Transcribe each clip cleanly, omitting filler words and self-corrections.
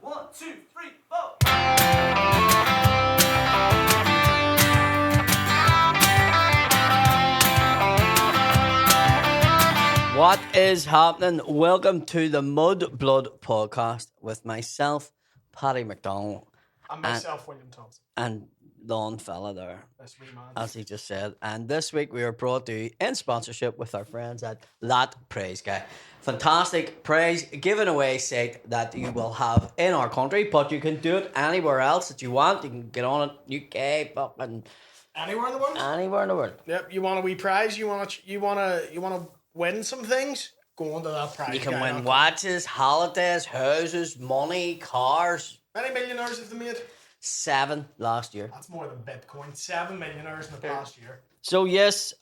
1, 2, 3, 4. What is happening? Welcome to the Mudblood podcast with myself, Paddy McDonnell. And myself, William Thompson. And the fella there, That's me, man. as he just said. And this week we are brought to you in sponsorship with our friends at That Praise Guy. Fantastic praise giveaway site that you will have in our country, but you can do it anywhere else that you want. You can get on it, UK, fucking Anywhere in the world. anywhere in the world. Yep. You want a wee prize? You want to win some things? Go on to That Prize. You can win watches, holidays, houses, money, cars. How many millionaires have they made? 7 last year. That's more than Bitcoin. 7 millionaires in the past year. So yes,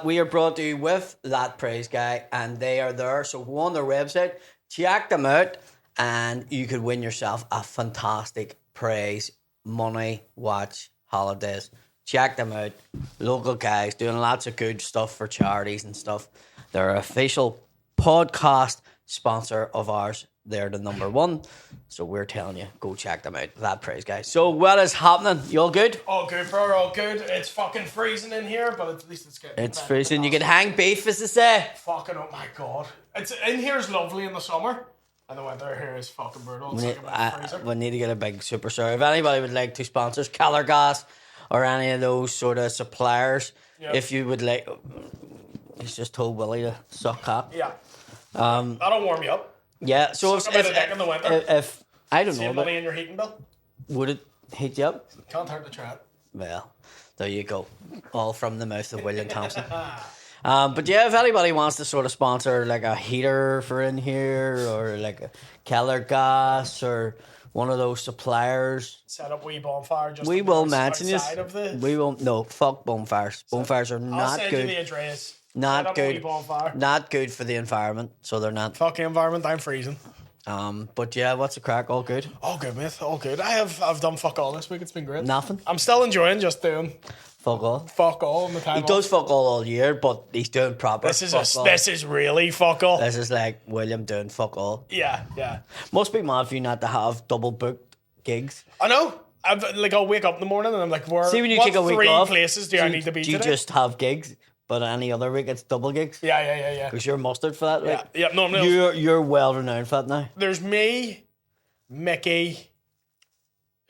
we are brought to you with That Praise Guy, and they are there. So go on their website, check them out, and you could win yourself a fantastic praise, money, watch, holidays. Check them out. Local guys doing lots of good stuff for charities and stuff. They're an official podcast sponsor of ours. They're the number 1. So we're telling you, go check them out. That Praise Guy. So what is happening? You all good? All good, bro. All good. It's fucking freezing in here, but at least it's getting. It's freezing. You can hang beef, as they say. Fucking oh my god! It's in here is lovely in the summer, and the winter here is fucking brutal. It's like a big freezer. We need to get a big super star. If anybody would like to sponsor us, Keller Gas or any of those sort of suppliers, if you would like, he's just told Willy to suck cock. Yeah. That'll warm you up. Yeah. So Suck a bit of dick in the winter. if I don't know, Save money in your heating bill. would it heat you up? Can't hurt to try it. Well, there you go. All from the mouth of William Thompson. But yeah, if anybody wants to sort of sponsor like a heater for in here, or like a Keller Gas, or one of those suppliers, Set up wee bonfire. Just we will mention you. outside of the. We will no fuck bonfires. Bonfires are I'll not send you good. the address. Set Not up a wee good. bonfire. Not good for the environment. So they're not. Fuck the environment. I'm freezing. But yeah, what's the crack? All good. All good, mate. All good. I've done fuck all this week. It's been great. Nothing. I'm still enjoying just doing Fuck all. fuck all in the time. He does fuck all year, but he's doing proper. This is fuck all. this is really fuck all. This is like William doing fuck all. Yeah, yeah. Must be mad for you not to have double booked gigs. I know. I'll wake up in the morning and I'm like, See, when you what take a week 3 off, places do I need to be do you today? just have gigs, but any other week it's double gigs? Yeah. Because you're mustard for that. Yeah, Like, yeah. No, you're well renowned for that now. there's me, Mickey.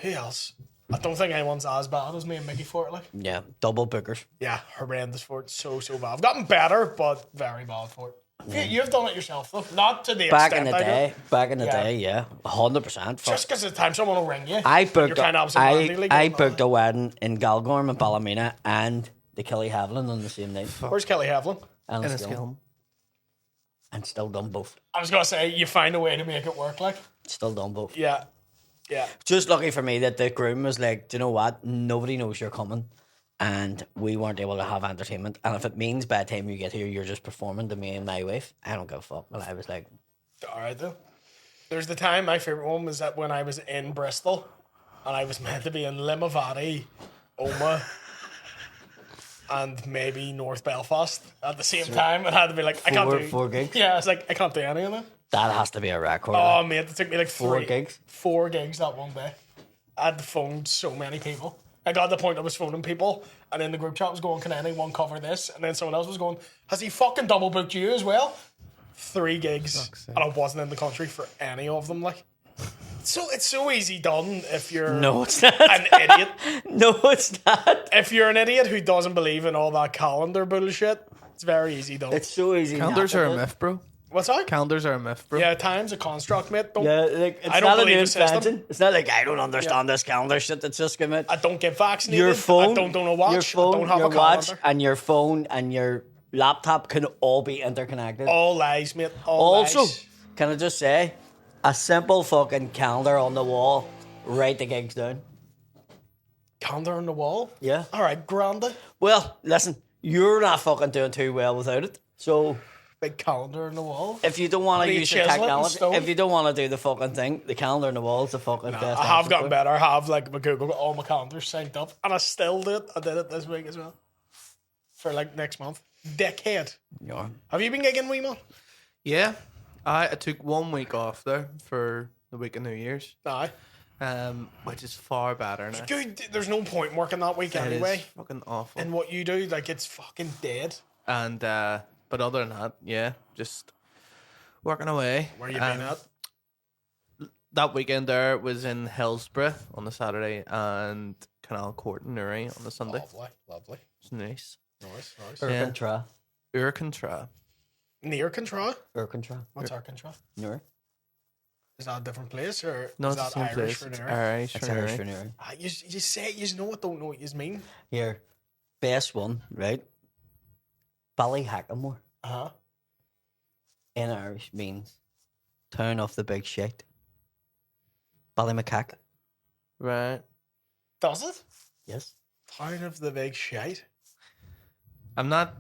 Who else? I don't think anyone's as bad as me and Mickey for it. Like, Yeah, double bookers. yeah, horrendous for it. So bad. I've gotten better, but very bad for it. You've done it yourself though, not to the Back extent in the I day, did. back in the Yeah. day, yeah, 100%. Just because of the time someone will ring you. I you're booked. kind of absent-mindedly I going, booked a wedding in Galgorm and Ballymena and the Kelly Haviland on the same night. Where's Kelly Havlin? And In a still, skill. and still done both. I was gonna say you find a way to make it work. Like, Still done both. yeah. Just lucky for me that the groom was like, do you know what? Nobody knows you're coming, and we weren't able to have entertainment. And if it means by the time you get here, you're just performing to me and my wife, I don't give a fuck. Well, I was like, All right though. There's the time. My favorite one was that when I was in Bristol, and I was meant to be in Limavady, Oma, and maybe North Belfast at the same time, and I had to be like, I can't do 4 gigs. Yeah, I was like, I can't do any of them. That has to be a record. Oh mate, it took me like 4 gigs. 4 gigs that one day. I had to phone so many people. I got to the point I was phoning people, and then the group chat was going, can anyone cover this? And then someone else was going, has he fucking double booked you as well? 3 gigs, and I wasn't in the country for any of them. Like, so it's so easy done if you're No, it's not. an idiot. No, it's not. If you're an idiot who doesn't believe in all that calendar bullshit, it's very easy done. It's so easy. Calendars not are to a do. myth, bro. What's that? Calendars are a myth, bro. Yeah, time's a construct, mate. Don't, Yeah, like, it's I don't not a believe new the system. invention. It's not like I don't understand this calendar shit that's just come out. I don't get vaccinated. Your phone, I don't own a watch. your phone, I don't have your a calendar. watch, and your phone and your laptop can all be interconnected. All lies, mate. All Also, lies. can I just say, a simple fucking calendar on the wall, write the gigs down. Calendar on the wall? Yeah. All right, grande. Well, listen, you're not fucking doing too well without it. So Big calendar on the wall. if you don't want to What are you, use the chiseling in technology, stone? if you don't want to do the fucking thing, the calendar on the wall is the fucking best. I have option gotten for it. better. I have like my Google, all my calendars synced up, and I still do it. I did it this week as well. For like next month. Dickhead. Yeah. Have you been gigging, wee man? Yeah. I took 1 week off there for the week of New Year's, Aye. which is far better now. Dude, there's no point working that week anyway. It is fucking awful. And what you do, like, it's fucking dead. And but other than that, yeah, just working away. Where you been at? That weekend there was in Hillsborough on the Saturday and Canal Court in Newry on the Sunday. Lovely. It's nice. Nice. Yeah. Urcontra. Urcontra. Near Contra? Urcontra. What's our Contra? Newry. Is that a different place, or No, is it's that the same Irish place. for It's Newry? Irish It's for Irish Newry. for Newry. You say you know what don't know what you mean. Here, best one, right? Ballyhackamore Uh-huh. in Irish means town off the big shit. Ballymacaque. Right. Does it? Yes. Town of the big shite. I'm not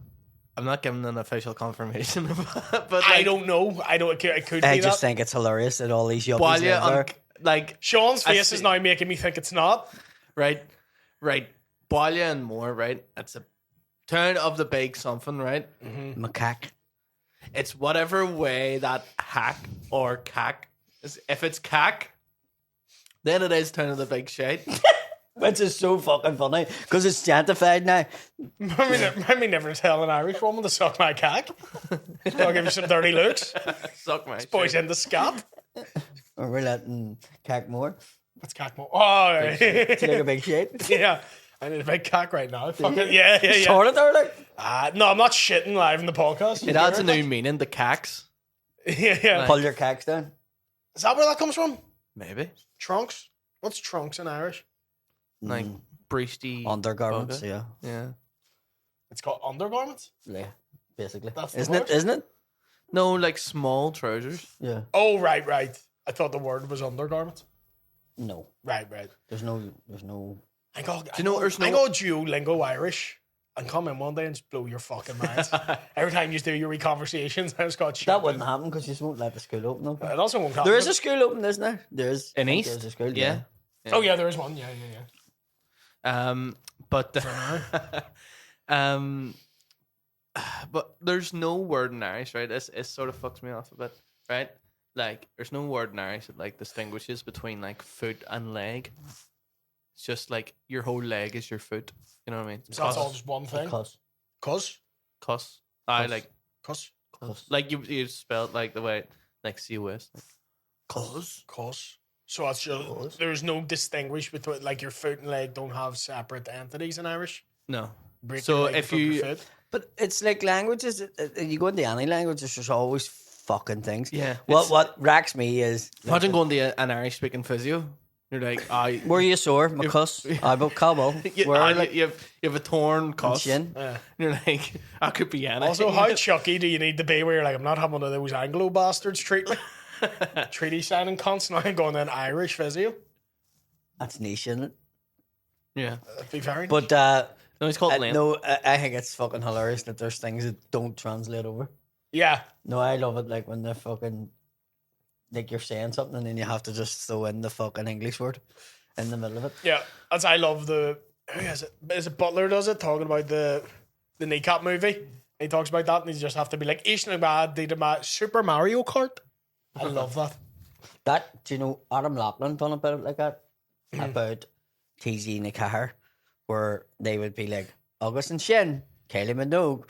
giving an official confirmation of that, but I like, don't know. It could I be just that. think it's hilarious that all these yuppies Ballia live there. like Sean's I face see- is now making me think it's not. right, Ballia and more, right? It's a town of the big something, right? Macaque. It's whatever way that hack or cack is. If it's cack, then it is town of the big shite. Which is so fucking funny because it's gentrified now. Maybe never tell an Irish woman to suck my cock. I'll give you some dirty looks. Suck my Boys shit. in the scat. Or we're letting cack more. That's cock more. Oh, right. Take a big shit. Yeah. I need a big cock right now. Fucking yeah. Sort it there, like. No, I'm not shitting live in the podcast. It adds a new meaning. The cacks, Yeah. Pull your cacks down. Is that where that comes from? maybe Trunks? What's trunks in Irish? like breasty Undergarments, bugger. yeah. Yeah. It's called undergarments? Yeah, basically. That's the Isn't word? it? Isn't it? No, like small trousers. Yeah. Oh, right. I thought the word was undergarments. No. Right. There's no. I go, you know there's no- I go Duolingo Irish and come in one day and just blow your fucking minds. Every time you do your wee conversations, I just got shit. That wouldn't happen because you just won't let the school open up. It also won't happen. There is a school open, isn't there? There is. In I think East? There's a school, Yeah. Oh, yeah, there is one. Yeah. But but there's no word in Irish, right? It sort of fucks me off a bit, right? Like there's no word in Irish that like distinguishes between like foot and leg. It's just like your whole leg is your foot. You know what I mean? So that's all just one thing. Because. Cuz? Cuss. I like Cuz? like you spell it like the way like COS. Like, Cuz. So that's just, there's no distinguish between, like, your foot and leg don't have separate entities in Irish. no. Break So your leg if from your you- foot. But it's like languages. You go into any language, there's always fucking things. Yeah, What racks me is. Imagine going to an Irish speaking physio. You're like, Where are you sore? My cuss. Eyebrow, cobble. Where like you have a torn cuss. shin. You're like, I could be anything. Also, how chucky do you need to be where you're like, I'm not having one of those Anglo bastards treat me? Treaty signing cunts. Now I'm going to an Irish physio. That's niche, isn't it? Yeah. That'd be very But No, it's called Lane. no, I think it's fucking hilarious that there's things that don't translate over. Yeah. No, I love it. Like when they're fucking, like you're saying something and then you have to just throw in the fucking English word in the middle of it. Yeah. As I love the. Who is it? Is it Butler does it? Talking about the kneecap movie. He talks about that and you just have to be like, Super Mario Kart. I love that. That, do you know, Adam Laughlin done a bit like that about TZ in the car, where they would be like, August and Shin, Kylie Minogue.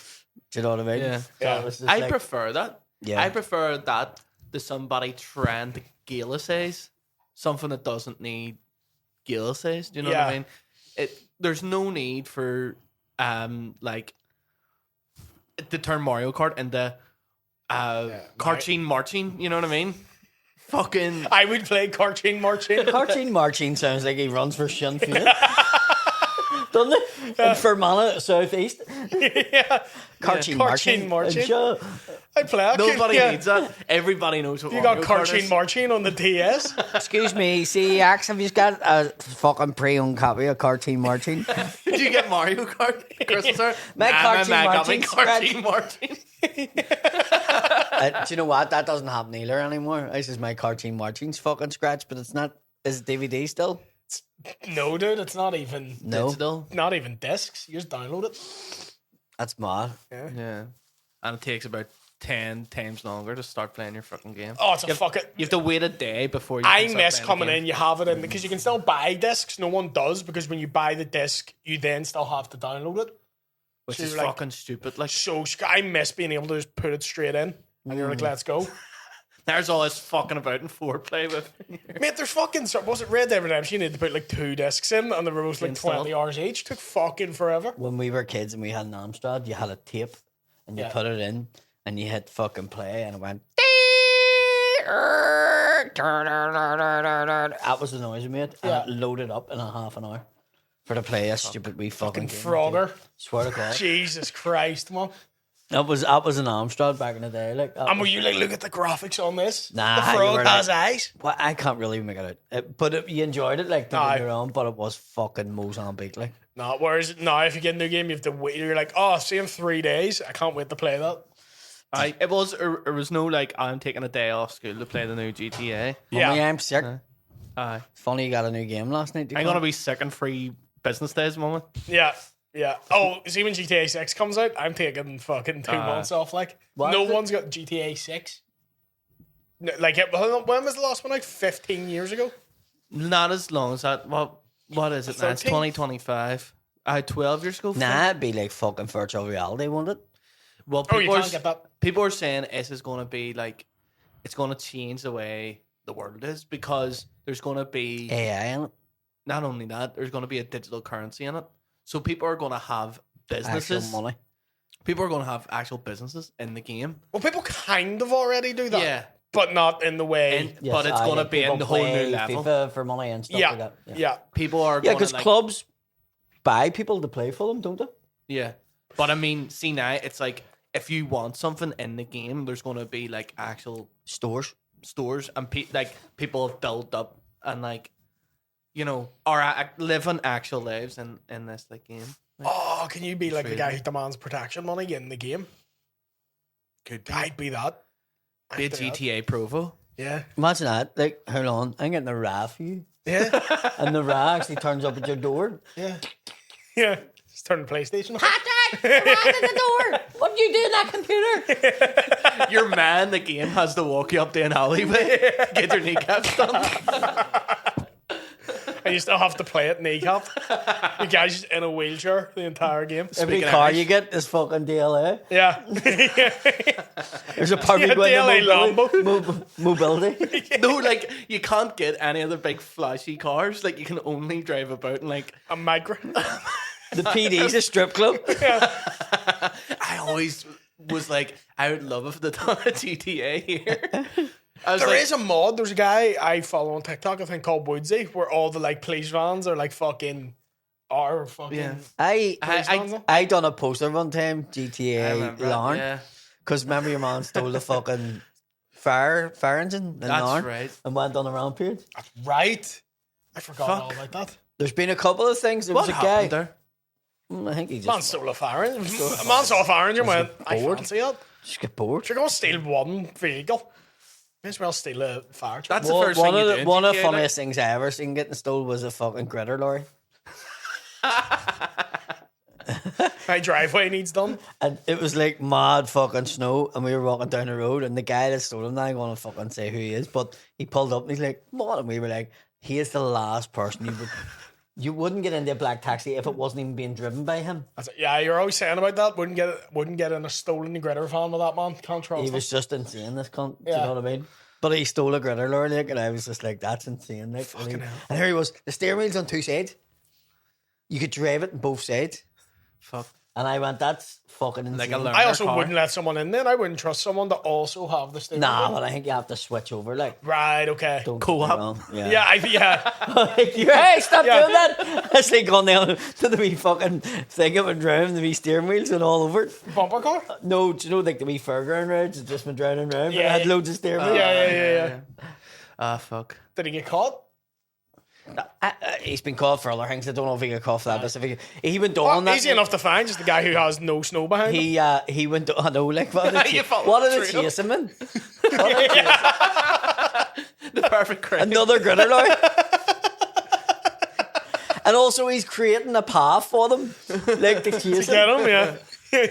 Do you know what I mean? Yeah. So Yeah. it was just I like, prefer that. Yeah. I prefer that to somebody trying to galicize something that doesn't need galicize. Do you know what I Yeah. mean? There's no need for like the term Mario Kart and the cartoon marching. You know what I mean? Fucking I would play cartoon marching. Cartoon Marching sounds like he runs for Sinn Féin. Doesn't it? In Fermanagh, South East. Yeah. Cartoon Cartoon Marching. Sure. I play. nobody yeah. needs that. Everybody knows what You Mario got Kart cartoon is. marching on the DS. Excuse me, CEX, have you got a fucking pre-owned copy of Cartoon Marching? Did you get Mario Kart Christmas card? My cartoon got me marching cartoon marching. Do you know what? That doesn't happen either anymore. This is my Cartoon Marching's fucking scratch, but it's not. Is it DVD still? No, dude, it's not even. No. Still. Not even discs. You just download it. That's mad. Yeah. And it takes about 10 times longer to start playing your fucking game. Oh, it's a fucking. You have to wait a day before you. I can start miss playing coming the game. in. You have it in because you can still buy discs. No one does because when you buy the disc, you then still have to download it. which so is you're like- fucking stupid. Like, I miss being able to just put it straight in, and you're like, let's go. there's all this fucking about and foreplay with. Mate, there's fucking. Was it Red Dead Redemption? You need to put like 2 discs in, and they were both like Installed. 20 hours each. Took fucking forever. When we were kids and we had an Amstrad, you had a tape and you Yeah. put it in and you hit fucking play and it went. That was the noise we made. Yeah. And it loaded up in a half an hour for the play a stupid wee fucking game. Frogger. Swear to God. Jesus Christ, man. That was an Amstrad back in the day. Like, that And were was- you like, look at the graphics on this? Nah, the you frog were has like- eyes. well, I can't really make it out. But you enjoyed it, like, don't Aye. get me wrong, but it was fucking Mozambique, like. No, whereas now if you get a new game, you have to wait. You're like, oh, see in 3 days. I can't wait to play that. It was no like I'm taking a day off school to play the new GTA. Yeah. Mummy, I'm sick. Aye. Funny you got a new game last night. I'm gonna be sick and free business days, moment. Yeah. Yeah. Oh, see when GTA 6 comes out, I'm taking fucking 2 months off. Like, What no is it? one's got GTA 6. No, like, when was the last one out? 15 years ago? Not as long as that. Well, what is it now? It's 13? 2025. 12 years ago. Nah, it'd be like fucking virtual reality, wouldn't it? Well, Oh, you people, can't get that. people are saying this is going to be like, it's going to change the way the world is because there's going to be, AI in it. not only that, there's going to be a digital currency in it. So people are going to have businesses. Actual money. People are going to have actual businesses in the game. Well, people kind of already do that. Yeah. But not in the way. And, Yes, but it's aye, going to like be people in the whole play new level. FIFA for money and stuff yeah. like that. Yeah. People are Yeah, going because to like, clubs buy people to play for them, don't they? yeah. But I mean, see now, it's like if you want something in the game, there's going to be like actual Stores. stores and like people have built up and like, you know, are living actual lives in this like game. Like, Oh, can you be like the really- guy who demands protection money in the game? I'd be that. be a I'd do that. GTA Provo. Yeah. Imagine that. Like, hold on, I'm getting a RA for you. Yeah. And the RA actually turns up at your door. Yeah. Yeah. Just turn the PlayStation on. Patrick, come on in the door. What do you do in that computer? Your man, the game has to walk you up to an alleyway, get your kneecaps done. And you still have to play it kneecap. The guy's just in a wheelchair the entire game. Every Speaking car Irish. you get is fucking DLA. Yeah. There's a part Yeah, going DLA to mobility. No, like you can't get any of the big flashy cars. Like you can only drive about in like. A migrant. The PD's a strip club. I always was like, I would love if they done a GTA here. I was There like, is a mod. There's a guy I follow on TikTok, I think called Woodsy, where all the like police vans are like fucking are fucking Yeah. I done a poster one time, I GTA remember that, Larn. yeah. Because remember your man stole the fucking fire engine in That's Larn right. and went on a rampage. right. I forgot all Fuck. about that. There's been a couple of things. There What was a happened guy. there? I think he Man just, stole a fire engine. A man saw a fire engine and went, I bored. fancy it. just get bored. You're going to steal one vehicle. May as well steal a fire truck. That's the first One thing of you the do in one of the GTA, funniest things I ever seen getting stole was a fucking gritter lorry. My driveway needs done. And it was like mad fucking snow, and we were walking down the road, and the guy that stole him, now I'm gonna fucking say who he is, but he pulled up and he's like, "What?" And we were like, "He is the last person you wouldn't get into a black taxi if it wasn't even being driven by him." I said, yeah, you're always saying about that. Wouldn't get in a stolen gritter van with that man. Can't trust He him. was just insane. This cunt, do you Yeah. know what I mean? But he stole a gritter lorry, like, and I was just like, "That's insane!" Like, Fucking hell. and here he was. The steering wheel's on 2 sides. You could drive it on both sides, Fuck. and I went, "That's fucking insane." Like a learner I also car. wouldn't let someone in then. I wouldn't trust someone to also have the steering Nah, wheel. but I think you have to switch over, like. Right, okay. Don't Co-op. get me wrong. Yeah. Yeah. Hey, stop Yeah. doing that! It's like going down to the wee fucking thing of a driving the wee steering wheels and all over it. Bumper car? No, do you know like the wee fairground rides? It's just been driving around. Yeah, Yeah. it had loads of steering wheels. Yeah. Ah, fuck. Did he get caught? He's been caught for other things. I don't know if he got caught for that specific. He went on that. Easy enough to find, just the guy who has no snow behind him. He went. I know, like what did You followed what the did it trail. chase him in? What did it chase- The perfect crowd. Another gritter lorry. And also, he's creating a path for them, like to chase him. Get him, yeah.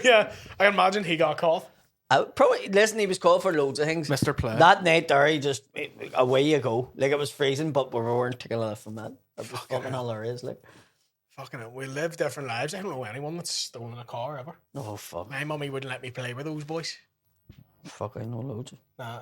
Yeah. I can imagine he got caught. Probably, listen, he was called for loads of things. Mr. Play. That night there, he just, away you go. Like, it was freezing, but we weren't taking enough from that. It was fucking hilarious, like. Fucking hell, we live different lives. I don't know anyone that's stolen a car ever. Oh, fuck. My mummy wouldn't let me play with those boys. Fuck, I know loads. Nah.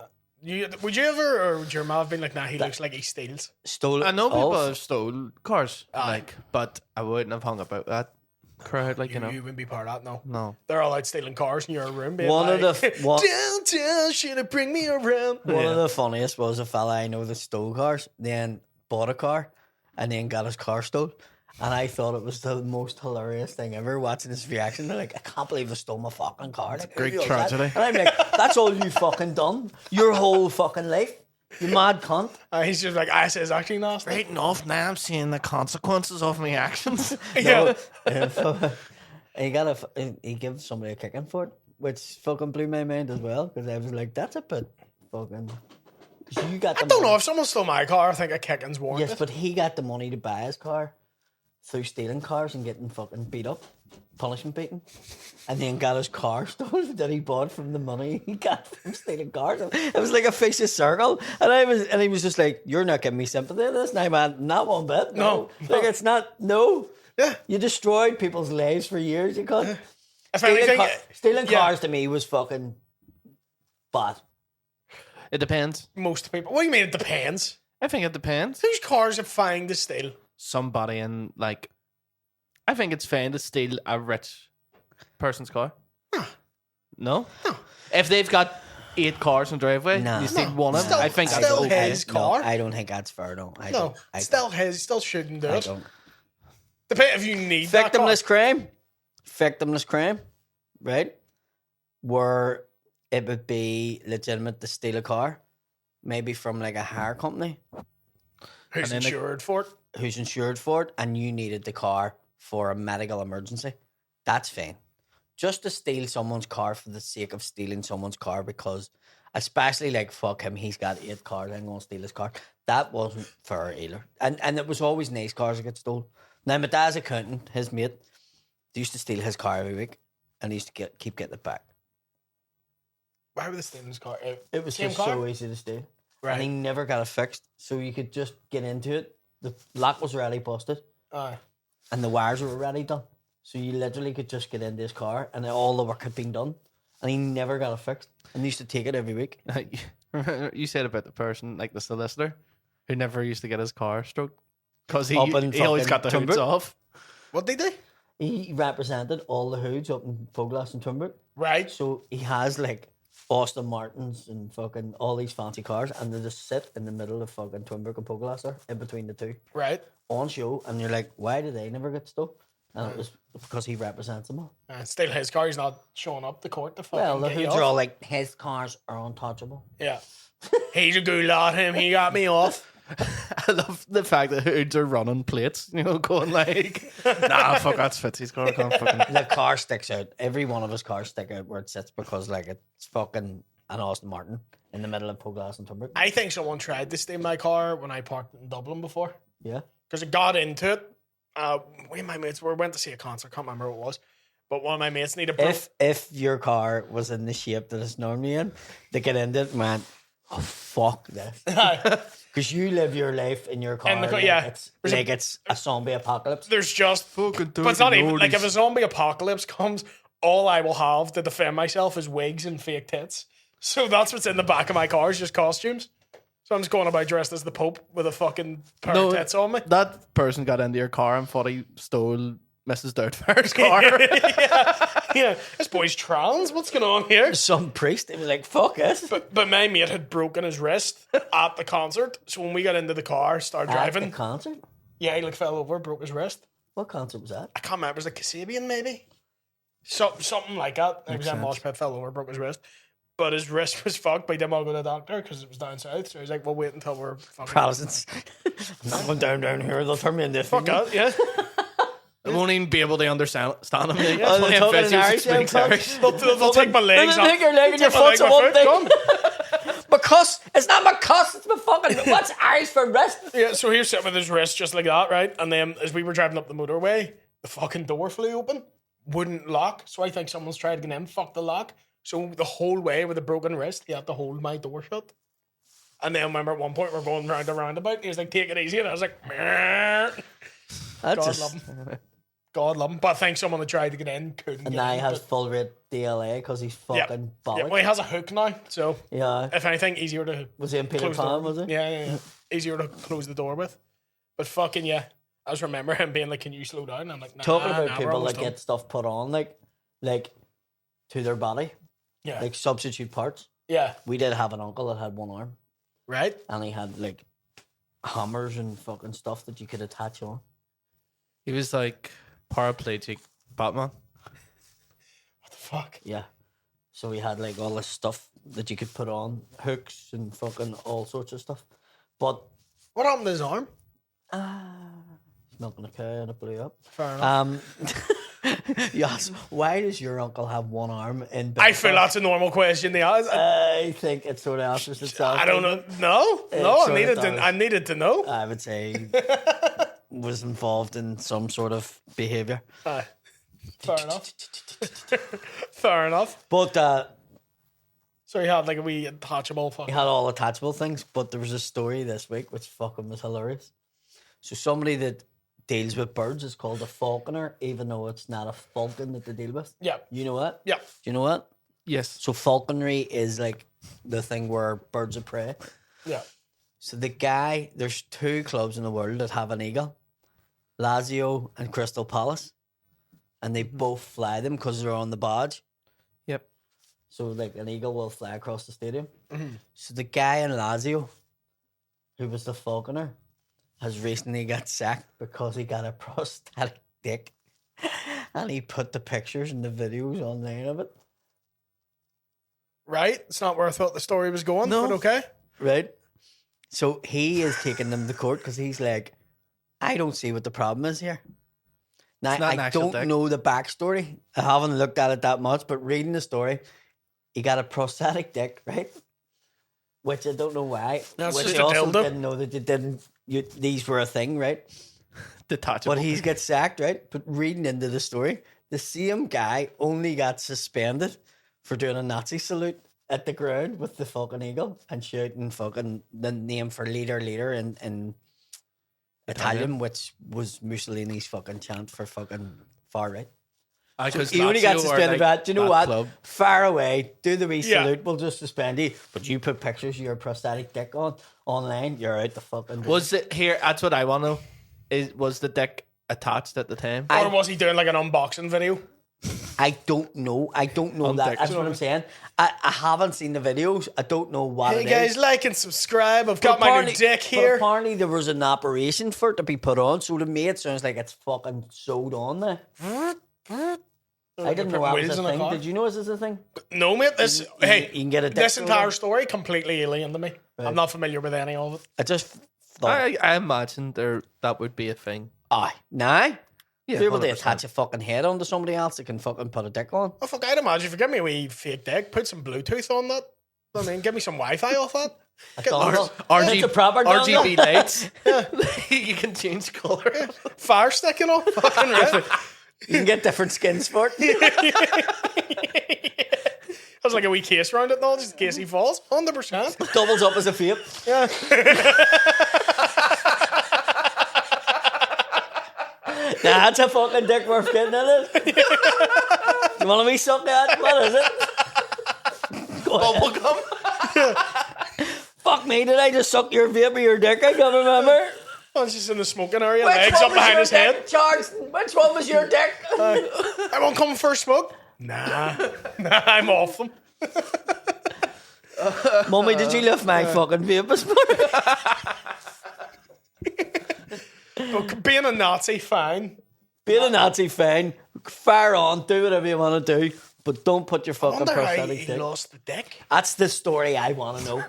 Would you ever, or would your mom have been like, nah, he looks like he steals? Stole I know people off. have stole cars, like, but I wouldn't have hung about that crowd, like, you know. You wouldn't be part of that, no. No. They're all out stealing cars in your room. Being One of like, the one, downtown, should it bring me around? one of the funniest was a fella I know that stole cars, then bought a car, and then got his car stolen. And I thought it was the most hilarious thing ever watching his reaction. They're like, I can't believe they stole my fucking car. Like, Great who does tragedy. that? And I'm like, that's all you fucking done. Your whole fucking life. You mad cunt. He's just like, I says actually nasty. Right enough, now I'm seeing the consequences of my actions. Yeah. He gave somebody a kicking for it, which fucking blew my mind as well. Because I was like, that's a bit fucking... You got the I don't money. know, if someone stole my car, I think a kicking's warranted. Yes, but he got the money to buy his car through stealing cars and getting fucking beat up, punishment beaten, and then got his car stolen that he bought from the money he got from stealing cars. It was like a vicious circle, and he was just like, "You're not giving me sympathy in this." And I went, "Not one bit. No. Like it's not. No. Yeah. You destroyed people's lives for years. You can't." If anything, Stealing cars to me was fucking bad. It depends. most people. What do you mean it depends? I think it depends. Whose cars are fine to steal? Somebody in, like, I think it's fine to steal a rich person's car. No? If they've got 8 cars in the driveway, Nah. you steal No. one of them. Still- I think still that's okay. his car. No, I don't think that's fair. No, I No, don't. I still his, still shouldn't do don't. I it. don't. Depends if you need Victimless crime. Victimless crime, right? Where it would be legitimate to steal a car, maybe from like a hire company who's and then insured for it. who's insured for it, and you needed the car for a medical emergency. That's fine. Just to steal someone's car for the sake of stealing someone's car, because especially like fuck him, he's got 8 cars, I'm gonna steal his car. That wasn't fair either. And it was always nice cars that get stolen. Now my dad's accountant, his mate, they used to steal his car every week, and he used to keep getting it back. Why were they stealing his car? It was Same just car? so easy to steal. Right. And he never got it fixed. So you could just get into it. The lock was already busted Aye. and the wires were already done. So you literally could just get into his car and all the work had been done. And he never got it fixed. And he used to take it every week. You said about the person, like the solicitor, who never used to get his car stroked because he Up in always fucking got the hoods Tumbrook. off. What did they do? He represented all the hoods up in Foglass and Tumbrook. Right. So he has like Austin Martins and fucking all these fancy cars, and they just sit in the middle of fucking Tumbrook and Foglass there, in between the two, Right. on show. And you're like, why do they never get stuff? And it was because he represents them all. Steal his car. He's not showing up to court to fucking Well, the get you hoods are off. all like, his cars are untouchable. Yeah. He's a good lad, him. He got me off. I love the fact that hoods are running plates, you know, going like, nah, fuck, that's Fitzy's car. I can't fucking... The car sticks out. Every one of his cars stick out where it sits because like it's fucking an Aston Martin in the middle of Poglass and Tumbrook. I think someone tried to steal my car when I parked in Dublin before. Yeah. Because it got into it. We and my mates went to see a concert. Can't remember what it was. But one of my mates needed proof. If your car was in the shape that it's normally in, they get into it and went, oh fuck this. Because you live your life in your car. In the car, like yeah. it's a zombie apocalypse. There's just Fucking but it's not dirty even like if lordies. a zombie apocalypse comes, all I will have to defend myself is wigs and fake tits. So that's what's in the back of my car is just costumes. So I'm just going about dressed as the Pope with a fucking pair of tits on me. That person got into your car and thought he stole Mrs. Doubtfire's car. Yeah, this boy's trans. What's going on here? Some priest, they was like, fuck this. But my mate had broken his wrist at the concert. So when we got into the car, started At driving. the concert? Yeah, he like fell over, broke his wrist. What concert was that? I can't remember. It was like Kasabian maybe. Something like that. He was at Mosh Pit, fell over, broke his wrist. But his wrist was fucked. But he didn't want to go to the doctor because it was down south. So he's like, we'll wait until we're fucking... Protestants. I'm not going down here. They'll turn me into a Fuck female. that, yeah. I won't even be able to understand him. Oh, Only they're if talking in Fitzy Irish, speaks yeah, Irish. They'll take my legs off. Take your leg and your Take my foot's leg, on my one foot, thing. gone. Because it's not my cuss, it's my fucking. What's Irish for wrist? Yeah, so he was sitting with his wrist just like that, right? And then as we were driving up the motorway, the fucking door flew open. Wouldn't lock. So I think someone's tried to get in, fuck the lock. So the whole way with a broken wrist, he had to hold my door shut. And then I remember at one point we're going round a roundabout. He was like, take it easy. And I was like, "Meh." God love him. God love him. But I think someone that tried to get in couldn't. And get now he in, has but- full rate DLA because he's fucking bollock. Yeah, well, he has a hook now. So Yeah. if anything, easier to Was he in Peter close the Pan, door. was he? Yeah. Easier to close the door with. But fucking yeah. I just remember him being like, can you slow down? And I'm like, nah, Talking about nah, we're people almost that done. get stuff put on, like to their body, Yeah. like substitute parts. Yeah. We did have an uncle that had one arm, Right? and he had like hammers and fucking stuff that you could attach on. He was like paraplegic Batman. What the fuck? Yeah. So he had like all this stuff that you could put on, hooks and fucking all sorts of stuff. But What happened to his arm? he's milking a cow and it blew up. Fair enough. Yes. Why does your uncle have one arm in I feel Belfast? that's a normal question to ask. I think it sort of answers itself. I don't know. No, It no. sorta does. I needed to know. I would say he was involved in some sort of behaviour. Fair enough. Fair enough. But So he had like a wee attachable he fucking. had all attachable things. But there was a story this week which fucking was hilarious. So somebody that deals with birds is called a falconer, even though it's not a falcon that they deal with. Yeah. You know what? Yeah. Do you know what? Yes. So falconry is like the thing where birds of prey. Yeah. So the guy, there's 2 clubs in the world that have an eagle, Lazio and Crystal Palace, and they both fly them because they're on the badge. Yep. So like an eagle will fly across the stadium. So the guy in Lazio, who was the falconer, has recently got sacked because he got a prosthetic dick, and he put the pictures and the videos online of it. Right. It's not where I thought the story was going. No. But okay. Right. So he is taking them to court because he's like, I don't see what the problem is here. Now, It's not an I actual don't dick. know the backstory. I haven't looked at it that much, but reading the story, he got a prosthetic dick, right? Which I don't know why. No, it's Which just I a also dildo. didn't know that these were a thing, right? Detachable. But he's got sacked, right? But reading into the story, the same guy only got suspended for doing a Nazi salute at the ground with the fucking eagle and shouting fucking the name for leader in Italian, which was Mussolini's fucking chant for fucking far right. He only got suspended for that. Do you know what? Club. Far away, do the wee Yeah. salute, we'll just suspend you. But you put pictures of your prosthetic dick online, you're out the fucking door. Was it here? That's what I want to know. Was the dick attached at the time? Or was he doing like an unboxing video? I don't know. I don't know On that. dick. That's what I'm saying. I haven't seen the videos. I don't know what Hey it guys, is. like and subscribe. I've got But my new apparently- dick but here. apparently there was an operation for it to be put on, so to me it sounds like it's fucking sewed on there. I didn't know that was Wheels a in a thing. car. Did you know this is a thing? No, mate. This you can get a dick this entire over. story completely alien to me. I'm not familiar with any of it. I just thought, I imagine that would be a thing. aye, nah. Yeah, If you're able to 100%. attach a fucking head onto somebody else that can fucking put a dick on. Oh fuck! I'd imagine if you give me a wee fake dick, put some Bluetooth on that. I mean, give me some Wi-Fi off that. Get dongle. the It's a proper dongle. RGB lights. You can change color. fire stick and all. Fucking right. You can get different skins for it. Has like a wee case around it and all, just in case he falls. 100%. Doubles up as a vape. Yeah. That's a fucking dick worth getting in it. You want me suck that? What is it? Go ahead. Bubblegum. Fuck me, did I just suck your vape or your dick? I can't remember. Oh, it's just in the smoking area, Which legs one up was behind your his dick, head. Charles? Which one was your dick? I won't come for a smoke. Nah, I'm off them. Mummy, did you lift my fucking vape this morning? But being a Nazi, fine. Being a Nazi, fine. Fire on, do whatever you want to do, but don't put your I fucking wonder how prosthetic he dick. lost the dick. That's the story I want to know.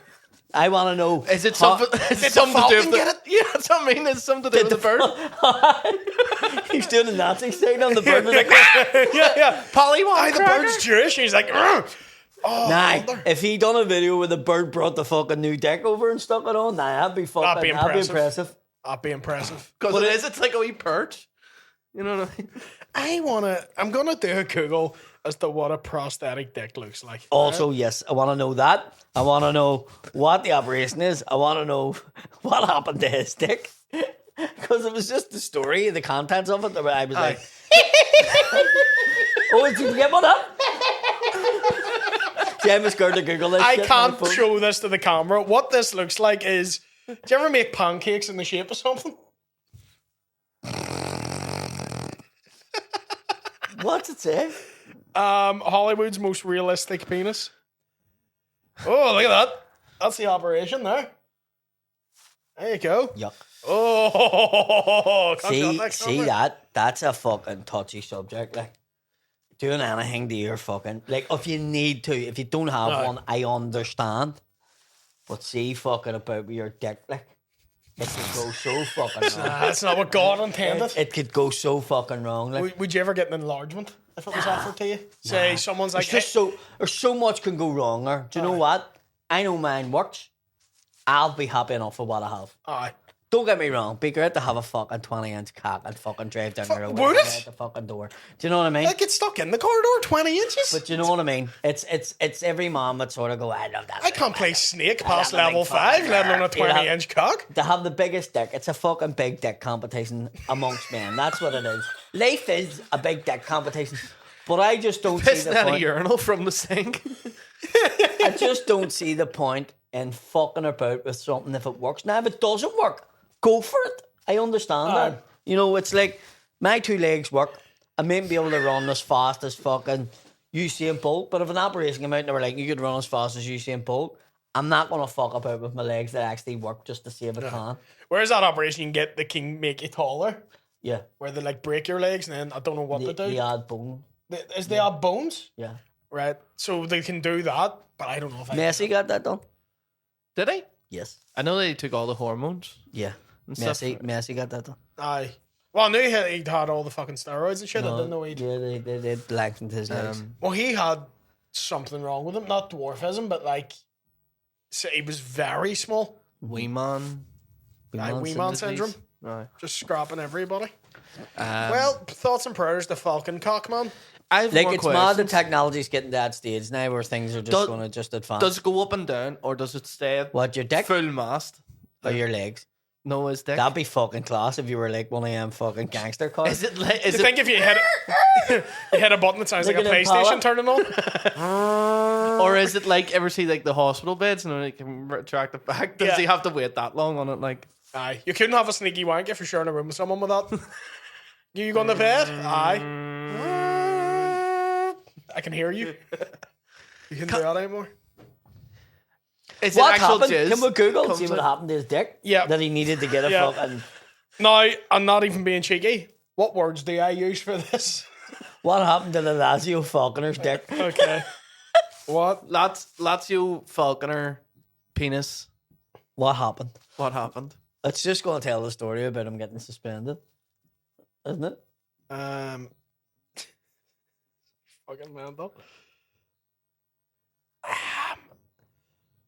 I want to know. Is it how- something? Is it something to do Falcon with get the? Yeah, that's what I mean. It's something to do with the bird. He's doing the Nazi sign on the bird. Was like, Yeah. Pollywog Aye, the cracker? bird's Jewish. He's like, "Ugh." Oh, nah, I wonder. if he done a video where the bird brought the fucking new deck over and stuck it on, nah, that'd be fucking, That'd be that'd be impressive. impressive. That'd be impressive. Because But it's like a wee perch. You know what I mean? I'm gonna do a Google as to what a prosthetic dick looks like. Also, yes, I want to know that. I want to know what the operation is. I want to know what happened to his dick. Because it was just the story, the contents of it, that I was like, oh, did you get one up? Jem was scared to Google this. I can't show this to the camera. What this looks like is, do you ever make pancakes in the shape of something? What's it say? Hollywood's most realistic penis. Oh, look at that. That's the operation there. There you go. Yuck. Oh, See that? That's a fucking touchy subject. Like, doing anything to your fucking... Like, if you need to, if you don't have one, I understand. But see fucking about with your dick, like, it could go so fucking wrong. That's not what God intended. It could go so fucking wrong. Like, Would you ever get an enlargement if it was offered to you? Say someone's like, it's just there's so much can go wrong there. Do you know what? I know mine works. I'll be happy enough with what I have. aye. Don't get me wrong, be great to have a fucking 20-inch cock and fucking drive down the road would it? at the fucking door. Do you know what I mean? Like, it's stuck in the corridor 20 inches. But you know what I mean? It's every mom that sort of go, I love that. I can't play Snake I past love a level big 5, fucking let alone a girl. 20-inch cock. To have the biggest dick, it's a fucking big dick competition amongst men. That's what it is. Life is a big dick competition. But I just don't see Pissing the out a point. urinal from the sink. I just don't see the point in fucking about with something if it works. Now, if it doesn't work, go for it. I understand that. You know, it's like my two legs work. I may be able to run as fast as fucking Usain Bolt, but if an operation came out and they were like, you could run as fast as Usain Bolt, I'm not going to fuck about with my legs that actually work just to see if it can. Where's that operation you can get that can make you taller? Yeah. Where they like break your legs and then I don't know what to do. The odd bone. Is they add bones? Yeah. Right. So they can do that, but I don't know if I Messi got that done. Did he? Yes. I know they took all the hormones. Yeah. and stuff. Messi got that done. Aye. Well, I knew he'd had all the fucking steroids and shit. I didn't know he'd... Yeah, they lengthened his legs. Well, he had something wrong with him. Not dwarfism, but like... So he was very small. Wee man. Wee man syndrome. Right. Just scrapping everybody. Well, thoughts and prayers to Falcon Cock, man. I've Like, more it's mad the questions. technology's getting to that stage now where things are just going to just advance. Does it go up and down, or does it stay at What, your dick full mast? or your legs? No, his dick. That'd be fucking class if you were like one of them fucking gangster cars. Is it? Like, I is think if you hit it, you hit a button that sounds like a Like an PlayStation Impala? turning on. it, or is it like ever see like the hospital beds and then you can retract it back? Does Yeah. he have to wait that long on it? Like, Aye. You couldn't have a sneaky wank if you're sharing a room with someone with that. You going to bed? Aye. I can hear you. You can't do that anymore. is What it actual happened? jizz? Can we Google comes see what out? happened to his dick? Yeah. That he needed to get a Yeah. fucking... Now, I'm not even being cheeky. What words do I use for this? What happened to the Lazio Falconer'S dick? Okay. What? Lazio Falconer penis. What happened? What happened? It's just going to tell the story about him getting suspended. Isn't it? Fucking mental.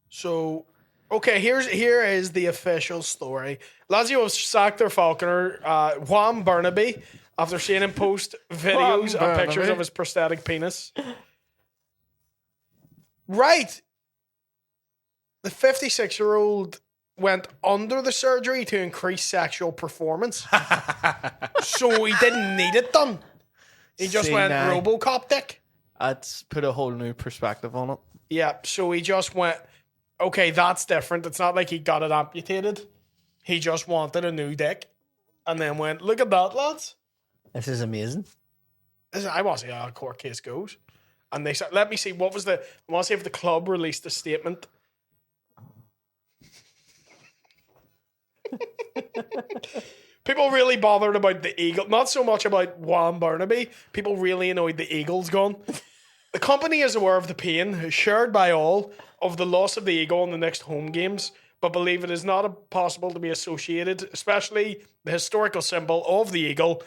So, okay, here is the official story. Lazio have sacked their Falconer, Juan Burnaby, after seeing him post videos Juan and pictures Burnaby. of his prosthetic penis. Right. The 56-year-old went under the surgery to increase sexual performance. So he didn't need it done. He just See, went now- RoboCop dick. That's put a whole new perspective on it. Yeah, so he just went, okay, that's different. It's not like he got it amputated. He just wanted a new dick and then went, look at that, lads. This is amazing. I want to see how a court case goes. And they said, let me see, I want to see if the club released a statement. People really bothered about the Eagle, not so much about Juan Burnaby. People really annoyed the Eagles gone. The company is aware of the pain shared by all of the loss of the Eagle in the next home games, but believe it is not possible to be associated, especially the historical symbol of the Eagle,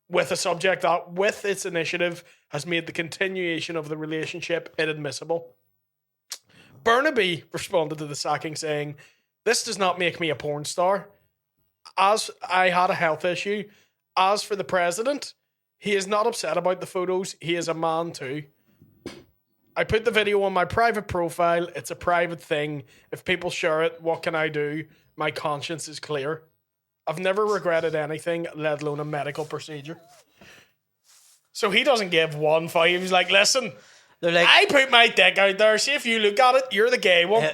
with a subject that, with its initiative, has made the continuation of the relationship inadmissible. Burnaby responded to the sacking saying, "This does not make me a porn star. As I had a health issue. As for the president, He is not upset about the photos. He is a man too. I put the video on my private profile. It's a private thing. If people share it, what can I do? My conscience is clear. I've never regretted anything, let alone a medical procedure. So he doesn't give 1 fuck. He's like, listen, They're like, I put my dick out there. See if you look at it, you're the gay one.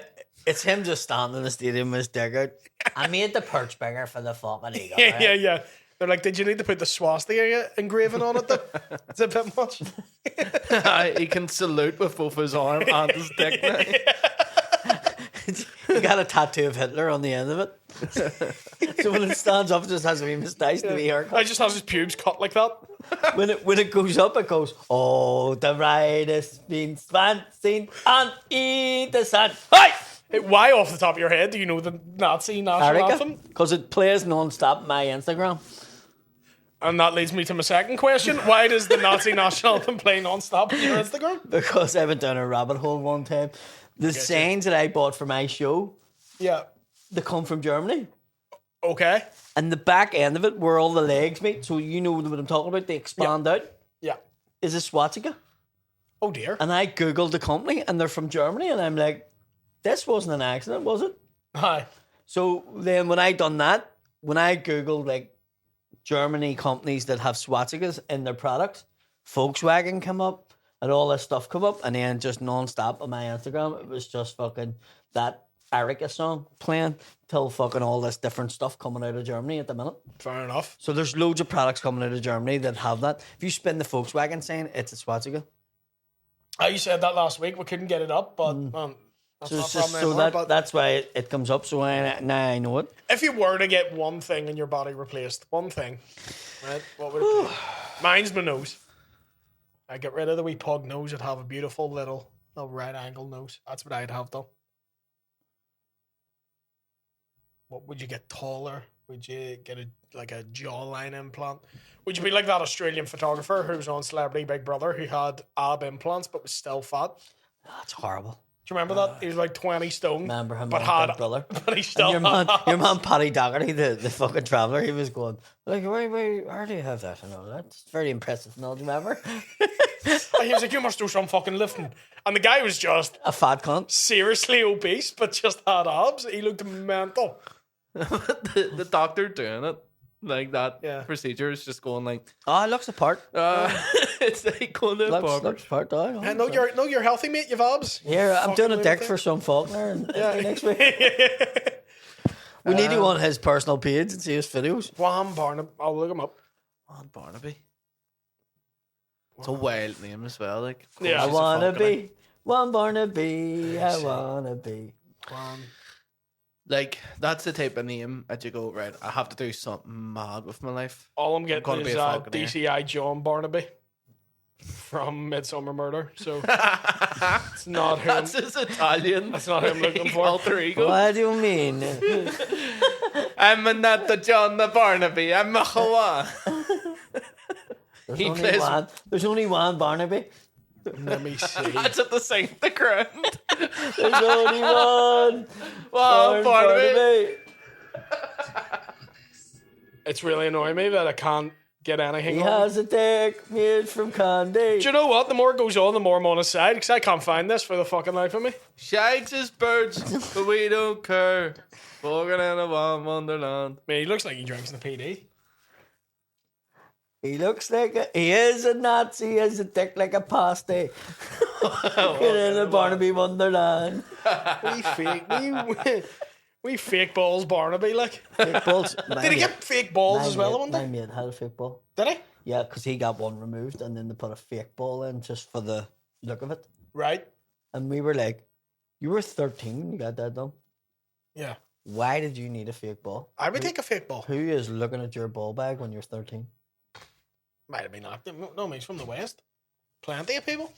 it's him just standing in the stadium with his dick out. I made the perch bigger for the fucking eagle. Yeah. They're like, did you need to put the swastika engraving on it though? It's a bit much. He can salute with both his arm and his dick now. He got a tattoo of Hitler on the end of it. So when it stands up, it just has a wee moustache, the wee haircut. I just have his pubes cut like that. When it goes up, it goes, oh, the ride has been swanseen on the sun. Hey! Hey, why off the top of your head do you know the Nazi national anthem? Because it plays non-stop on my Instagram. And that leads me to my second question. Why does the Nazi national anthem play non-stop on your Instagram? Because I went down a rabbit hole one time. The signs that I bought for my show, Yeah. they come from Germany. Okay. And the back end of it, where all the legs meet, so you know what I'm talking about, they expand out, Yeah. is a swastika. Oh dear. And I Googled the company, and they're from Germany, and I'm like, this wasn't an accident, was it? Hi. So then when I done that, when I Googled like Germany companies that have swastikas in their products, Volkswagen come up and all this stuff come up, and then just non-stop on my Instagram, it was just fucking that Erica song playing till fucking all this different stuff coming out of Germany at the minute. Fair enough. So there's loads of products coming out of Germany that have that. If you spin the Volkswagen sign, it's a swastika. You said that last week. We couldn't get it up, but that's not a problem anymore. But That's why it comes up. So now I know it. if you were to get one thing in your body replaced, one thing, right, what would it be? Mine's my nose. I get rid of the wee pug nose. I'd have a beautiful little right angle nose. That's what I'd have though. What would you get taller? Would you get a jawline implant? Would you be like that Australian photographer who was on Celebrity Big Brother who had ab implants but was still fat? That's horrible. Do you remember that? He was like 20 stone. Remember him but on had Big Brother? But he still And had your man Paddy Doherty, the fucking traveller, he was going, like, where do you have that? And all that? It's very impressive. No, do you remember? He was like, you must do some fucking lifting. And the guy was just A fat cunt. seriously obese, but just had abs. He looked mental. the doctor doing it, like that procedure is just going like, Oh, it looks apart. it's like going to a barber. Looks apart, though. And no, you're healthy, mate. You've abs. Here, I'm doing a Fucking deck look for at some Faulkner next week. We need to go on his personal page and see his videos. Wham Barnum. I'll look him up. Oh, Barnaby. It's a wild name as well. Like, of course Yeah. I he's a wanna Falconer. be one Barnaby. I wanna be. Like, that's the type of name that you go, right, I have to do something mad with my life. All I'm getting gonna is be a Falconer. DCI John Barnaby from Midsummer Murder. So it's not him. That's his Italian. That's not who I'm looking for. Alter ego. What do you mean? I'm not the John the Barnaby. I'm a Hawa. He plays. There's only one Barnaby. Let me see. That's at the same the ground. There's only one. Wow, Barnaby. It's really annoying me that I can't get anything He on. has a dick made from candy. Do you know what? The more it goes on, the more I'm on his side because I can't find this for the fucking life of me. Shags his birds, but we don't care. Walking in a warm wonderland. I mean, he looks like he drinks in the PD. He looks like he is a Nazi. He has a dick like a pasty. in a Barnaby Wonderland. We fake balls Barnaby, like. Fake balls. Did he get fake balls as well one My day? mate had a fake ball. Did he? Yeah, because he got one removed and then they put a fake ball in just for the look of it. Right. And we were like, you were 13 when you got that done. Yeah. Why did you need a fake ball? I would take a fake ball. Who is looking at your ball bag when you're 13? Might have been that. No, he's from the West. Plenty of people.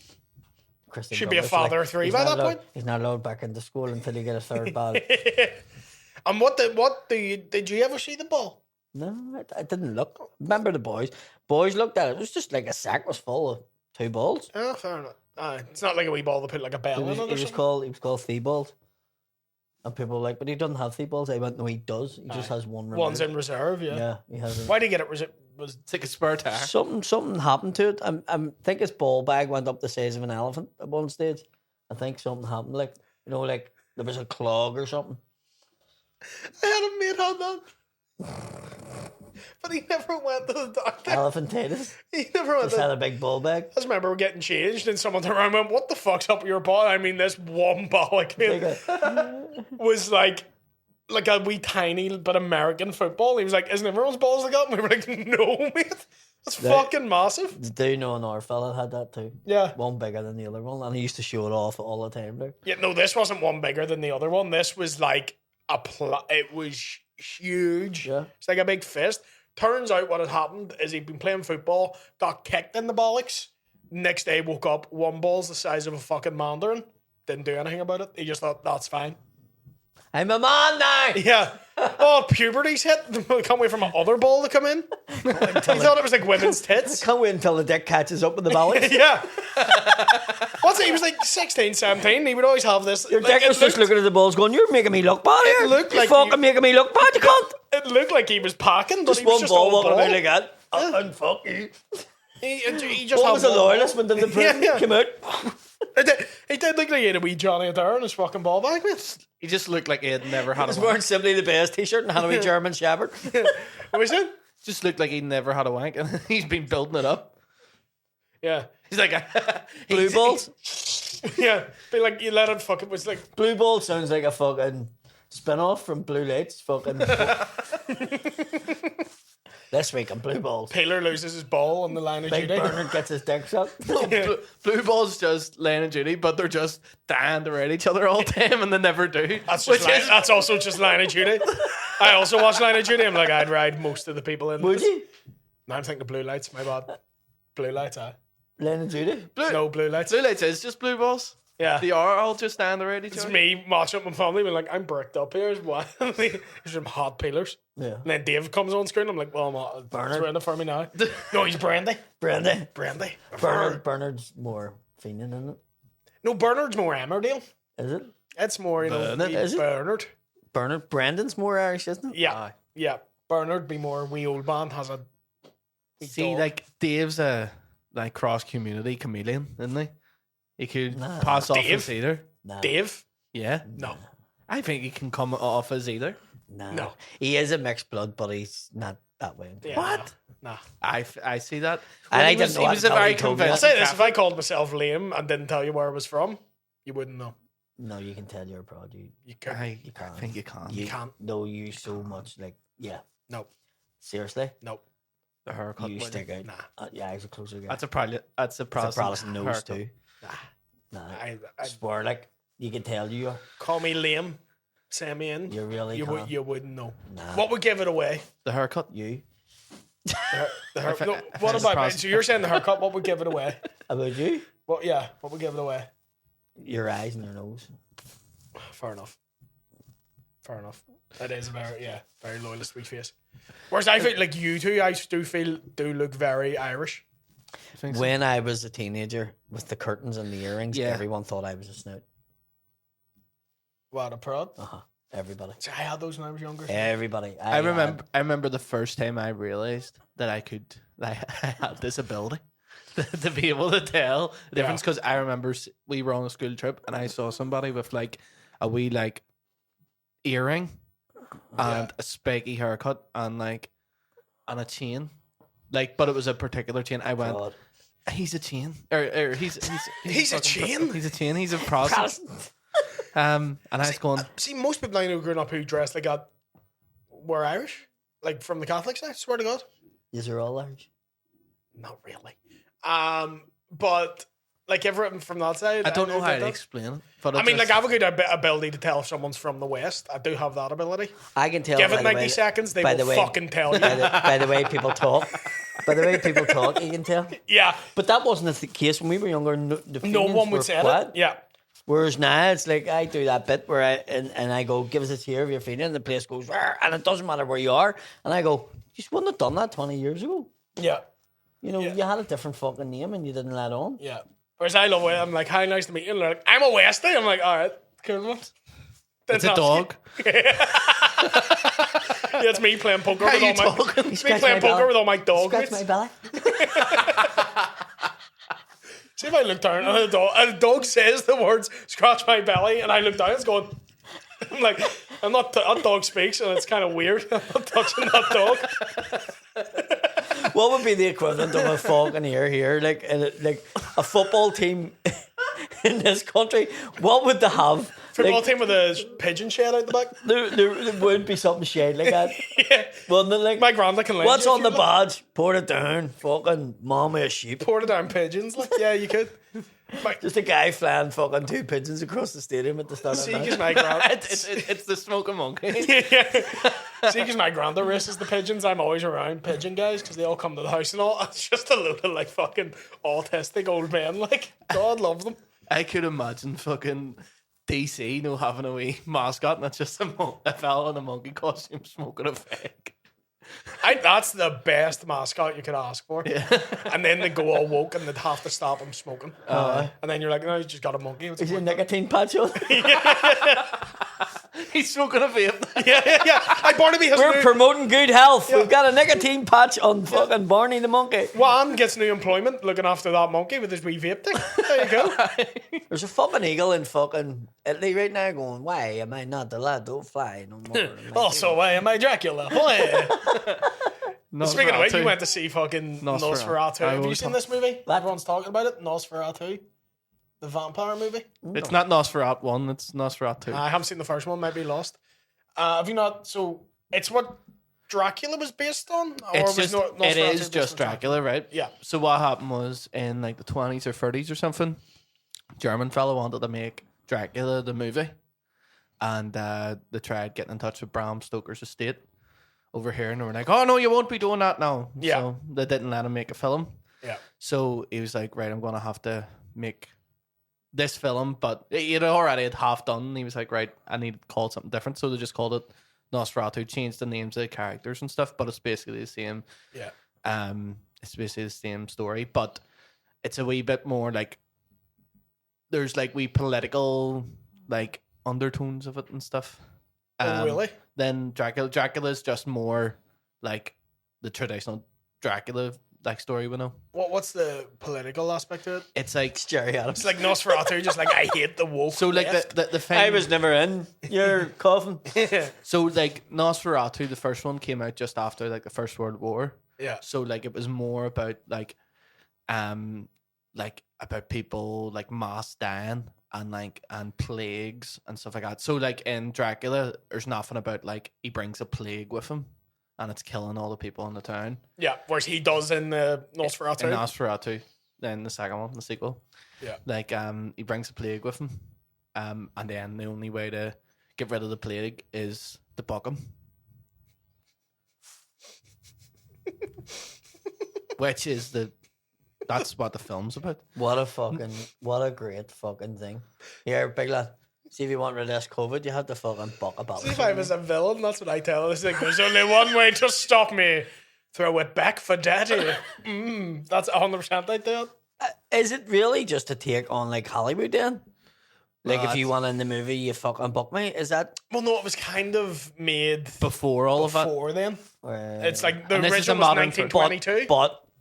Christian Should be a Douglas, father of three he's by not that allowed- point. He's not allowed back into school until he get a third ball. And did you ever see the ball? No, I didn't look. Remember the boys? Boys looked at it. It was just like a sack was full of 2 balls. Oh, fair enough. It's not like a wee ball to put like a bell in it or He was something. called Theobald. And people were like, but he doesn't have Theobald. I went, no, he does. He just has one removed. One's in reserve, yeah. Yeah, he has it. Why did he get it was It's like a spare tire. Something happened to it. I think his ball bag went up the size of an elephant at one stage. I think something happened, like like there was a clog or something. I had a mate on that. But he never went to the doctor. Elephantitis. He never went Just to had a big ball bag. I just remember we're getting changed and someone turned around and went, what the fuck's up with your ball? I mean, this one bollock was like a wee tiny but American football. He was like, isn't everyone's balls like that? And we were like, no, mate. That's fucking massive. Do you know another fella had that too? Yeah. One bigger than the other one, and he used to show it off all the time. There. Yeah, no, this wasn't one bigger than the other one. This was like it was huge. Yeah. It's like a big fist. Turns out what had happened is he'd been playing football, got kicked in the bollocks. Next day woke up, one ball's the size of a fucking mandarin. Didn't do anything about it. He just thought, that's fine. I'm a man now. Yeah. Oh, puberty's hit. Can't wait for my other ball to come in. He thought it was like women's tits. Can't wait until the dick catches up with the belly. Yeah. What's it? He was like 16, 17. He would always have this. Your dick was just looking at the balls going, you're making me look bad here. It looked You're like fucking making me look bad, you can't. It looked like he was packing, but Just he was one just ball all walking ball. around like that. And fuck you. He just What had was the one loyalist ball. when the prison Yeah. came out? He did look like he had a wee Johnny Adair in his fucking ball bag, mate. He just looked like he had never had He was a wearing wank. simply the best t-shirt and had a wee German Shepherd. What was it? Just looked like he never had a wank, and he's been building it up. Yeah. He's like Blue balls. Yeah. Be like, you let it fuck it was like, Blue ball sounds like a fucking spin-off from Blue Lights. Fucking. This week on Blue Balls. Taylor loses his ball on the line of Big duty. Bernard gets his dick sucked. Blue Balls just laying in duty, but they're just dying to ride each other all the time, and they never do. That's also just Line of Duty. I also watch Line of Duty. I'm like, I'd ride most of the people in Would this. you? No, I'm thinking Blue Lights. My bad. Blue Lights, Len and Judy? No, Blue Lights. Blue Lights is just Blue Balls. Yeah. They are all just dying to ride each It's other. me watching it with my family, being like, I'm bricked up here. Why? There's some hot peelers. Yeah. And then Dave comes on screen. I'm like, well, I'm not. Bernard. It's ruined it for me now. No, he's Brandy. Brandy. Brandy. Bernard's more fiending, isn't it? No, Bernard's more Emmerdale. Is it? It's more, Bernard, is it? Bernard. Bernard. Brandon's more Irish, isn't it? Yeah. Aye. Yeah. Bernard be more wee old man, has a wee See, dog. like Dave's a like cross community chameleon, isn't he? He could Nah. pass off Dave? as either. Nah. Dave? Yeah, No. I think he can come off as either. Nah. No. He is a mixed blood, but he's not that way. Yeah, What? Nah. I see that. And I he was, didn't know he was that a until very he told me I'll convincing. say this, if Catholic. I called myself Liam and didn't tell you where I was from, you wouldn't know. No, you can tell you're proud. You can't. I can't. think you can. You can't. know you so much. Like, yeah. No. Seriously? No. The haircut. You wouldn't. stick out. Nah. Your eyes are closer together. That's a Protestant. That's a It's a Protestant, Protestant nose haircut. too. Nah. Nah. I Swear, like, you can tell you are. call me Liam. Send me in. You really you can't. you wouldn't know. Nah. What would give it away? The haircut. You? The If I- no, if what it's about Protestant- so you're saying the haircut? What would give it away? About you? What? Yeah. What would give it away? Your eyes and your nose. Fair enough. Fair enough. That is a very loyalist sweet face. Whereas I feel like you two, I do look very Irish. I think so. When I was a teenager with the curtains and the earrings, Yeah. everyone thought I was a snout. What a prod. Everybody. See, I had those when I was younger. Everybody. I remember the first time I realized that I had this ability to be able to tell the difference, because I remember we were on a school trip and I saw somebody with like a wee like earring and a spiky haircut and a chain, like, but it was a particular chain. I went, God. he's a chain, or he's He's a fucking chain? he's a chain. He's a Protestant. And I was going, See, most people I know growing up who dressed like that were Irish, like from the Catholic side. Swear to God. These are all Irish. Not really. But like everyone from that side, I don't know how did to that. explain it, but I mean, like I have a good ability to tell if someone's from the West. I do have that ability. I can tell. Give by it the 90 way- seconds, they by will the way- fucking tell you. by the way people talk. By the way people talk, you can tell. Yeah. But that wasn't the case when we were younger. The No feelings one were would say quiet. it. Yeah. Whereas now it's like I do that bit where and I go, give us a cheer if you're feeling, and the place goes, "Rah," and it doesn't matter where you are. And I go, you just wouldn't have done that 20 years ago. Yeah. You know, Yeah. you had a different fucking name and you didn't let on. Yeah. Whereas I love it. I'm like, hi, nice to meet you. And they're like, I'm a Westie. I'm like, all right, cool one. it's a dog. Yeah, it's me playing poker with you all my. talking? It's me playing poker with all my dog Scratch mates. my belly. See if I look down and the dog says the words "scratch my belly," and I look down, it's going. I'm like, I'm not. That dog speaks, and it's kind of weird. I'm not touching that dog. What would be the equivalent of a Falconer here? Like a football team in this country, what would they have? Football team with a pigeon shed out the back. There would be something shade like that. Yeah. Wouldn't it? Like, My granda can lend what's you if on the you like. badge? Pour it down. Fucking mommy a sheep. Porta down pigeons. Like, yeah, you could. Just a guy flying fucking 2 pigeons across the stadium at the start of See, the because night. my grand. It's the smoking monkey. See, because my granda races the pigeons, I'm always around pigeon guys because they all come to the house and all. It's just a load of like fucking autistic old men. Like, God love them. I could imagine fucking DC, having a wee mascot, and it's just a fella in a monkey costume smoking a fag. That's the best mascot you could ask for. Yeah. And then they go all woke and they'd have to stop him smoking. And then you're like, no, you just got a monkey. What's Is the your point? nicotine patch on? He's smoking a vape. Yeah. Barnaby has We're new. promoting good health. We've got a nicotine patch on fucking Barney the monkey. Juan gets new employment looking after that monkey with his wee vape thing. There you go. There's a fucking eagle in fucking Italy right now going, why am I not the lad? Don't fly no more. Also, why am I Dracula? Why? Speaking of which, you went to see fucking Nosferatu. Have you seen this movie? Everyone's talking about it. Nosferatu. The vampire movie. It's not Nosferatu 1, it's Nosferatu. I haven't seen the first one. Might be lost. Have you not? So it's what Dracula was based on, or It's was just, Nosferatu it is based just on Dracula, right? Yeah. So what happened was in like the 20s or 30s or something, German fella wanted to make Dracula the movie, and they tried getting in touch with Bram Stoker's estate over here, and they were like, "Oh no, you won't be doing that now." Yeah. So they didn't let him make a film. Yeah. So he was like, "Right, I'm gonna have to make this film," but he'd already had half done. He was like, "Right, I need to call it something different." So they just called it Nosferatu, changed the names of the characters and stuff, but it's basically the same. Yeah. It's basically the same story, but it's a wee bit more like there's like wee political like undertones of it and stuff. Oh, really? Then Dracula's just more like the traditional Dracula like story we know. What's the political aspect to it? It's like Jerry Adams. It's like Nosferatu, just like I hate the wolf. so like left. the thing. I was never in your coffin. So like Nosferatu, the first one came out just after like the First World War. Yeah. So like it was more about like about people like mass dying and plagues and stuff like that. So like in Dracula, there's nothing about like he brings a plague with him and it's killing all the people in the town. Yeah, whereas he does in Nosferatu. In Nosferatu, then the second one, the sequel. Yeah. Like he brings a plague with him. And then the only way to get rid of the plague is to buck him. Which is that's what the film's about. What a great fucking thing. Here, big lad. See if you want rid of this COVID, you have to fucking buck a ballot. See if I was a villain, that's what I tell this thing. There's only one way to stop me. Throw it back for daddy. That's 100% I do it. Is it really just a take on like Hollywood then? Like if That's- you want in the movie, you fucking buck me. Is that? Well, no, it was kind of made Before all of that. before then. It's like the And this is original a was modern 1922.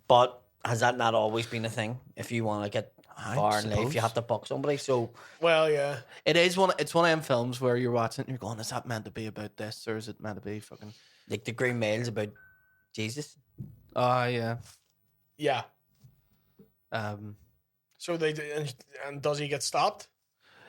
But has that not always been a thing? If you want to get far in life, suppose. you have to buck somebody. So Well, yeah. It's one of them films where you're watching and you're going, is that meant to be about this or is it meant to be fucking like the Green Mile's about Jesus. yeah. Yeah. Um So and does he get stopped?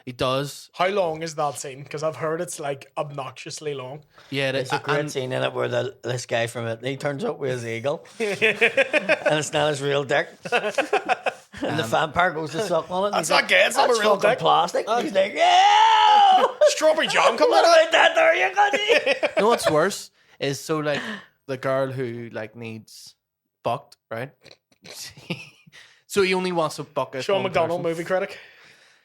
he does. How long is that scene? Because I've heard it's like obnoxiously long. Yeah, There's a great scene in it where this guy from Italy turns up with his eagle, and it's not his real dick. And the vampire goes to suck on it. and That's he's not like, gay, it's not a "That's real fucking dick." plastic. And he's like, yeah. Strawberry jam coming What out of about that there, you got No, what's worse is so like the girl who like needs bucked, right? So he only wants to buck a Sean one McDonald, person. movie critic.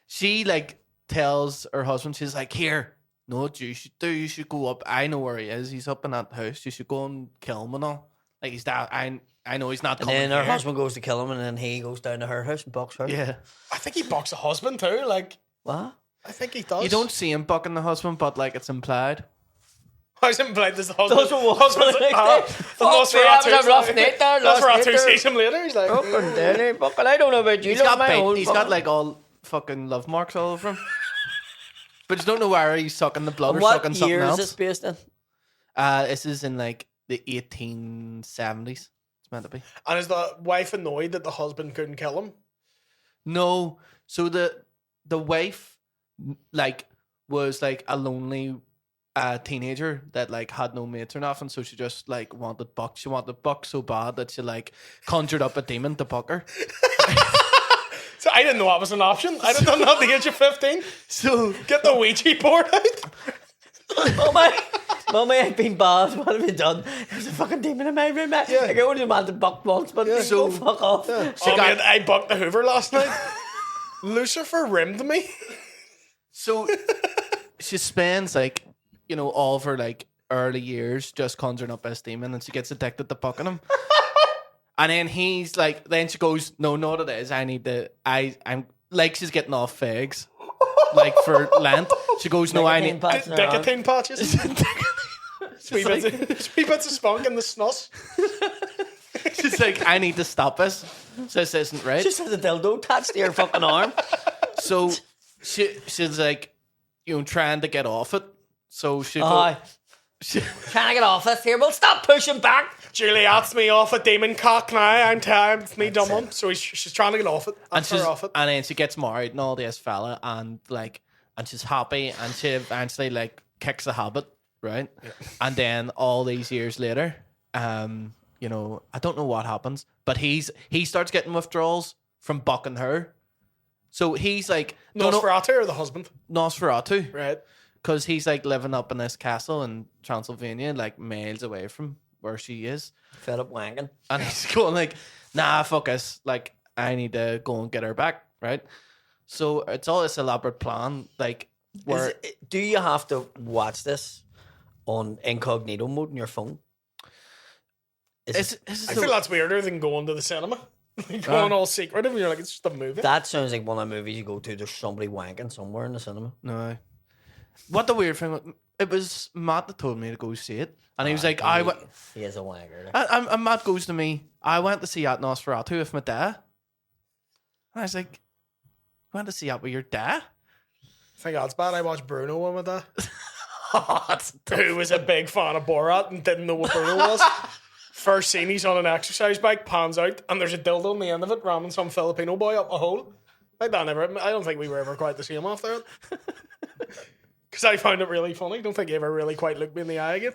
She like tells her husband, she's like, here, no, what you should do, you should go up. I know where he is. He's up in that house. You should go and kill him and all. Like he's that. I know he's not And coming then her here. husband goes to kill him, and then he goes down to her house and bucks her. Yeah. I think he bucks a husband too. Like, What? I think he does. You don't see him bucking the husband, but like it's implied. How's it played? Does the husband? Doesn't walk husband's the like, next day. Fuck me, that was a rough night there, last night Nosferatu there. sees him later. He's like, Fucking Danny, fucking, I don't know about you. He's look got at my bait. old He's fucking- got like all fucking love marks all over him. But you don't know where he's sucking the blood or What sucking something year is else. this based in? This is in like the 1870s. It's meant to be. and is the wife annoyed that the husband couldn't kill him? No, so the wife like was like a lonely teenager that like had no mates or nothing, so she just like wanted buck. She wanted buck so bad that she like conjured up a demon to buck her. So I didn't know that was an option. I'd have done that at the age of 15. So Get the Ouija board out. Mummy, I've been bad. What have you done? There's a fucking demon in my room, mate. Yeah. Like, I only wanted to buck once, but So- so fuck off. Man, I bucked the Hoover last night. Lucifer rimmed me. So she spends like, you know, all of her like early years just conjuring up this demon, and she gets addicted to bucking him. And then he's like, then she goes, no, not it is. I'm like, she's getting off fags, like for Lent. She goes, no, I need. Nicotine patches. Wee bits of spunk in the snus. She's like, I need to stop this. So this isn't right. Just has a dildo attached to your fucking arm. So she's like, you know, trying to get off it. So she Aye. Trying to get off this here. Well, stop pushing back. Juliet's me off a demon cock now. I'm tired. It's me dumb one. So she's trying to get off it. and That's her off it. and then she gets married and all this fella, and like, and she's happy, and she eventually like kicks the habit, right? Yeah. And then all these years later, you know, I don't know what happens, but he starts getting withdrawals from bucking her. So he's like Nosferatu or the husband? Nosferatu, Right. because he's like living up in this castle in Transylvania, like miles away from where she is. Fed up wanking. And he's going like, nah, fuck this. Like, I need to go and get her back, right? So it's all this elaborate plan, like, where... Do you have to watch this on incognito mode on your phone? I feel that's weirder than going to the cinema. Going all secretive and you're like, it's just a movie. That sounds like one of the movies you go to. There's somebody wanking somewhere in the cinema. No. What the weird thing was, it was Matt that told me to go see it. And he was like, He is a wanker. and Matt goes to me, I went to see that Nosferatu with my dad. And I was like, you went to see that with your dad? I think that's bad. I watched Bruno one with that. That's Who was a big fan of Borat and didn't know what Bruno was. First scene, he's on an exercise bike, pans out, and there's a dildo on the end of it, ramming some Filipino boy up a hole. I don't think we were ever quite the same after it. Because I found it really funny. Don't think he ever really quite looked me in the eye again.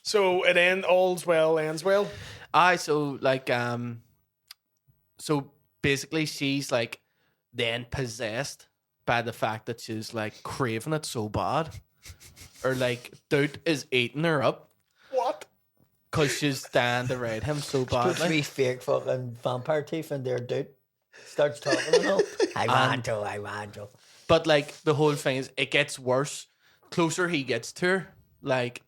So all's well, ends well. so like so basically she's like then possessed by the fact that she's like craving it so bad, or like doubt is eating her up What? because she's dying to ride him so Put three badly. fake fucking vampire teeth in there, dude. Starts talking and all. I want to. But like the whole thing is, it gets worse closer he gets to her, like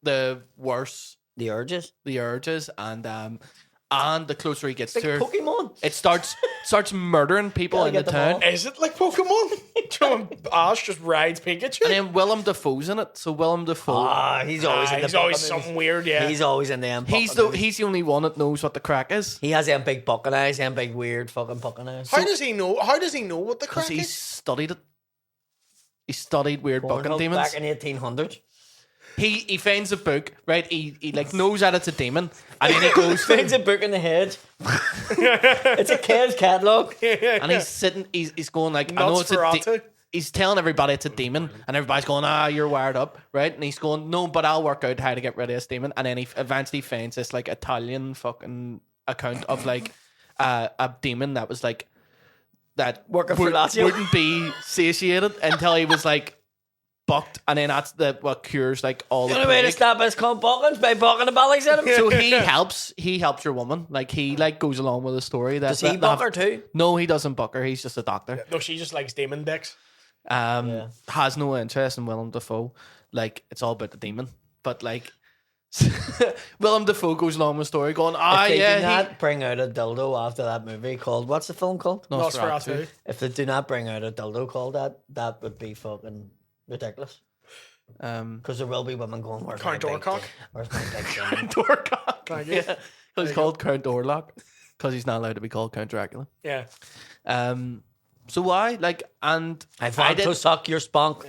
the worse The urges. the urges, and the closer he gets Like to her, Pokemon. it starts murdering people Gotta in the get them town. all. Is it like Pokemon? Do you know when Ash just rides Pikachu? And then Willem Dafoe's in it. So Willem Dafoe, He's always in the He's always bucket something movies. weird, yeah. He's always in them. he's the only one that knows what the crack is. He has them big bucket eyes, them big weird fucking bucket eyes. How does he know? How does he know what the Because crack he's is? studied it. He studied weird bucking Pornhub demons. back in 1800s. He finds a book, right? He like knows that it's a demon, and then he goes Finds a book in the hedge. It's a kid's catalogue. and he's sitting. He's going like, I know it's a. Nosferatu. He's telling everybody it's a demon, and everybody's going, you're wired up, right? And he's going, no, but I'll work out how to get rid of this demon. And then he eventually finds this like Italian fucking account of like a demon that was like that Working for Lazio. wouldn't be satiated until he was like bucked, and then that's what cures like all The the only way to plague. stop his cunt buckings by bucking the bellies at him. So he helps your woman, like he like goes along with the story. Does he buck her too? No, he doesn't buck her. He's just a doctor. No, she just likes demon dicks. Has no interest in Willem Dafoe. Like it's all about the demon, but like Willem Dafoe goes along with the story, going, If they yeah, do not bring out a dildo after that movie called, what's the film called? Nosferatu. If they do not bring out a dildo called that, that would be fucking ridiculous. Because there will be women going, where's my Count big Orcock. dick? Where's my big dick? Dorcock. Thank you. Yeah, because he's called Count Orlok because he's not allowed to be called Count Dracula. Yeah. So why? Like, and I want to suck your spunk.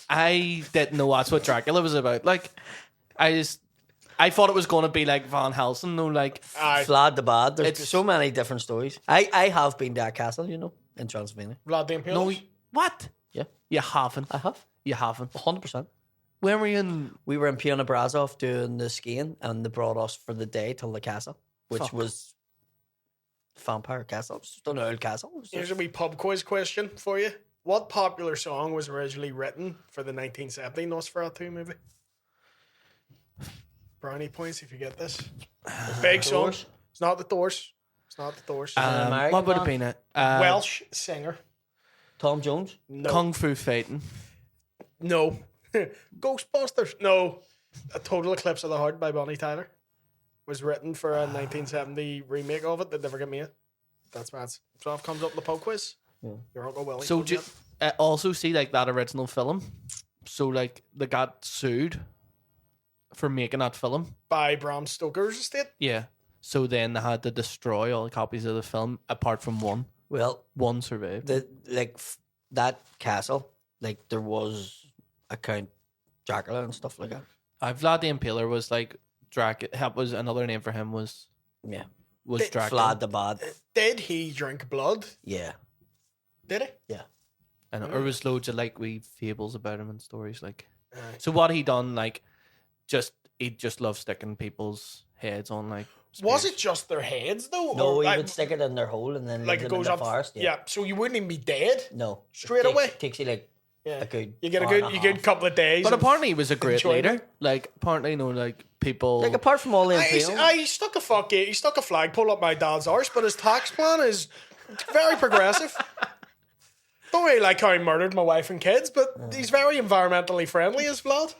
I didn't know that's what Dracula was about. Like, I thought it was going to be like Van Helsing, no, like Vlad the Bad. There's It's- so many different stories. I have been to that castle, you know, in Transylvania. Vlad the Impaler. no. What? Yeah, You haven't. I have. You haven't. 100%. When were you in? We were in Piona Brazov doing the skiing, and they brought us for the day till the castle, which Fuck. was Vampire Castle. It was just an old castle. It was Here's just- a wee pub quiz question for you. What popular song was originally written for the 1970 Nosferatu movie? Brownie points if you get this. Big song. Doors? It's not the Doors. It's not the Doors. American What would have band? been it? Welsh singer. Tom Jones. No. Kung Fu Fighting. No. Ghostbusters. No. A Total Eclipse of the Heart by Bonnie Tyler was written for a 1970 remake of it that never got made. That's mad. So if comes up in the pub quiz. Your Uncle Willy. So told you also see like that original film. So like they got sued for making that film. by Bram Stoker's estate. Yeah. So then they had to destroy all the copies of the film apart from one. Well, One survived. that castle, like there was a Count Dracula and stuff like that. Vlad the Impaler was like Dracula. Was another name for him was Yeah, Dracula. Vlad the Bad. Did he drink blood? Yeah, Did he? yeah. And there was loads of like wee fables about him and stories like. Aye. So what he done like, he just loved sticking people's heads on like. Was spears. it just their heads though? No, Or, he like, would stick it in their hole and then like leave it them in goes the up. forest. Yeah, so you wouldn't even be dead. No, Straight away? takes you like Yeah, a good. you get a hour and good, a you get a half. couple of days. But of- apparently he was a great enjoyment. leader. Like apparently, you know, like people. Like apart from all the imperial, He stuck he stuck a flagpole up my dad's arse, but his tax plan is very progressive. Don't really like how he murdered my wife and kids, but he's very environmentally friendly as Vlad.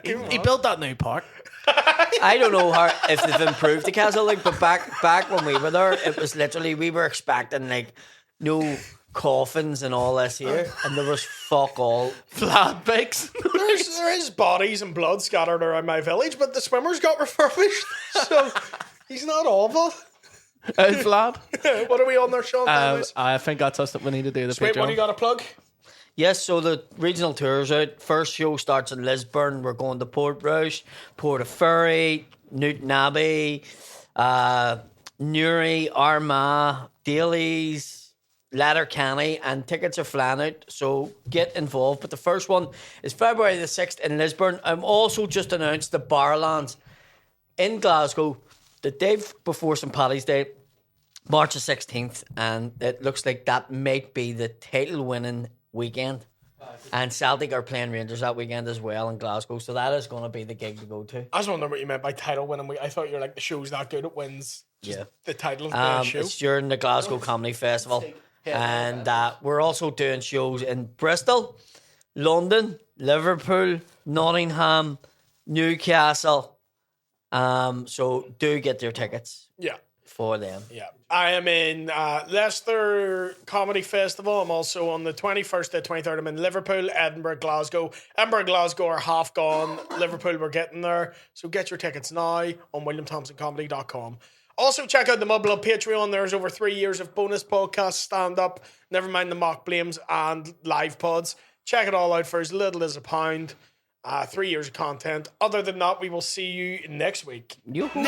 he built that new park. I don't know how if they've improved the castle, like, but back when we were there, it was literally we were expecting like no coffins and all this here, and there was fuck all. Vlad bakes. There is bodies and blood scattered around my village, but the swimmers got refurbished, so he's not awful. Vlad. What are we on there, Sean? Anyways? I think that's us that we need to do the Sweet, what do you Patreon. got to plug? Yes, so the regional tour's out. First show starts in Lisburn. We're going to Portrush, Portaferry, Newton Abbey, Newry, Armagh, Daly's, Letterkenny, and tickets are flying out, so get involved. But the first one is February the 6th in Lisburn. I'm also just announced the Barlands in Glasgow the day before St. Paddy's Day, March the 16th, and it looks like that might be the title-winning weekend. And Celtic are playing Rangers that weekend as well in Glasgow, so that is going to be the gig to go to. I was wondering what you meant by title winning. I thought you were like the show's that good it wins. Just Yeah. the title of the show. It's during the Glasgow Comedy Festival, and we're also doing shows in Bristol, London, Liverpool, Nottingham, Newcastle. So do get your tickets Yeah. for them. Yeah, I am in Leicester Comedy Festival. I'm also on the 21st to 23rd. I'm in Liverpool, Edinburgh, Glasgow. Edinburgh, Glasgow are half gone. Liverpool, we're getting there. So get your tickets now on WilliamThompsonComedy.com. Also, check out the Mudblood Patreon. There's over 3 years of bonus podcasts, stand-up, never mind the mock blames and live pods. Check it all out for as little as £1. 3 years of content. Other than that, we will see you next week. Yoo-hoo.